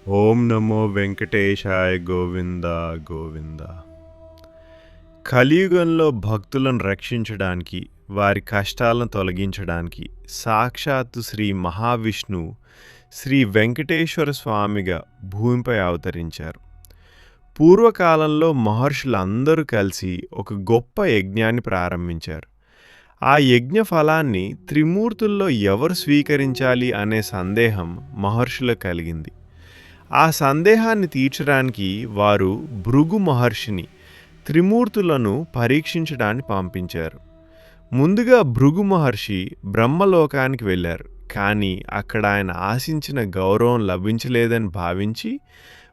ఓం నమో వెంకటేశాయ గోవింద గోవింద. కలియుగంలో భక్తులను రక్షించడానికి, వారి కష్టాలను తొలగించడానికి సాక్షాత్తు శ్రీ మహావిష్ణువు శ్రీ వెంకటేశ్వర స్వామిగా భూమిపై అవతరించారు. పూర్వకాలంలో మహర్షులందరూ కలిసి ఒక గొప్ప యజ్ఞాన్ని ప్రారంభించారు. ఆ యజ్ఞ ఫలాన్ని త్రిమూర్తుల్లో ఎవరు స్వీకరించాలి అనే సందేహం మహర్షులకు కలిగింది. ఆ సందేహాన్ని తీర్చడానికి వారు భృగు మహర్షిని త్రిమూర్తులను పరీక్షించడానికి పంపించారు. ముందుగా భృగు మహర్షి బ్రహ్మలోకానికి వెళ్ళారు. కానీ అక్కడ ఆయన ఆశించిన గౌరవం లభించలేదని భావించి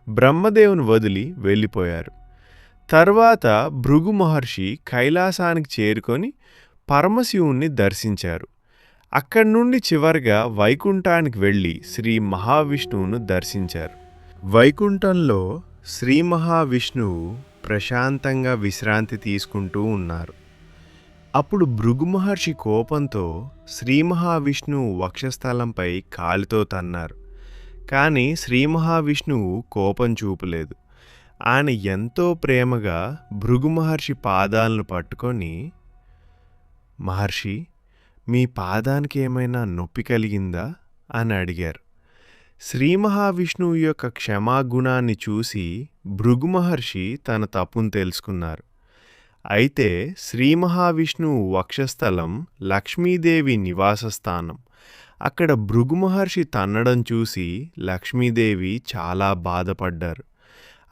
బ్రహ్మదేవుని వదిలి వెళ్ళిపోయారు. తర్వాత భృగు మహర్షి కైలాసానికి చేరుకొని పరమశివుణ్ణి దర్శించారు. అక్కడి నుండి చివరిగా వైకుంఠానికి వెళ్ళి శ్రీ మహావిష్ణువును దర్శించారు. వైకుంఠంలో శ్రీ మహావిష్ణువు ప్రశాంతంగా విశ్రాంతి తీసుకుంటూ ఉన్నారు. అప్పుడు భృగు మహర్షి కోపంతో శ్రీ మహావిష్ణువు వక్షస్థలంపై కాలితో తన్నారు. కానీ శ్రీ మహావిష్ణువు కోపం చూపలేదు. ఆయన ఎంతో ప్రేమగా భృగు మహర్షి పాదాలను పట్టుకొని, మహర్షి, మీ పాదానికి ఏమైనా నొప్పి కలిగిందా అని అడిగారు. శ్రీ మహావిష్ణువు యొక్క క్షమాగుణాన్ని చూసి భృగు మహర్షి తన తప్పును తెలుసుకున్నారు. అయితే శ్రీ మహావిష్ణువు వక్షస్థలం లక్ష్మీదేవి నివాసస్థానం. అక్కడ భృగు మహర్షి తన్నడం చూసి లక్ష్మీదేవి చాలా బాధపడ్డారు.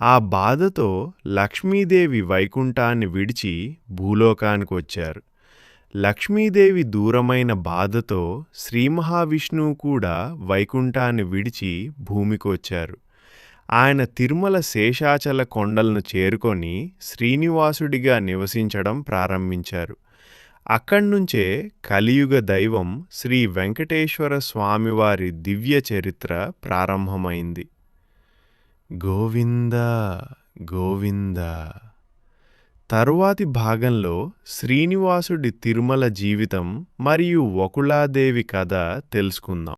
ఆ బాధతో లక్ష్మీదేవి వైకుంఠాన్ని విడిచి భూలోకానికి వచ్చారు. లక్ష్మీదేవి దూరమైన బాధతో శ్రీ మహావిష్ణువు కూడా వైకుంఠాన్ని విడిచి భూమికి వచ్చారు. ఆయన తిరుమల శేషాచల కొండలను చేరుకొని శ్రీనివాసుడిగా నివసించడం ప్రారంభించారు. అక్కడి నుంచే కలియుగ దైవం శ్రీ వెంకటేశ్వర స్వామివారి దివ్య చరిత్ర ప్రారంభమైంది. గోవింద గోవింద. తరువాతి భాగంలో శ్రీనివాసుడి తిరుమల జీవితం మరియు వకుళాదేవి కథ తెలుసుకుందాం.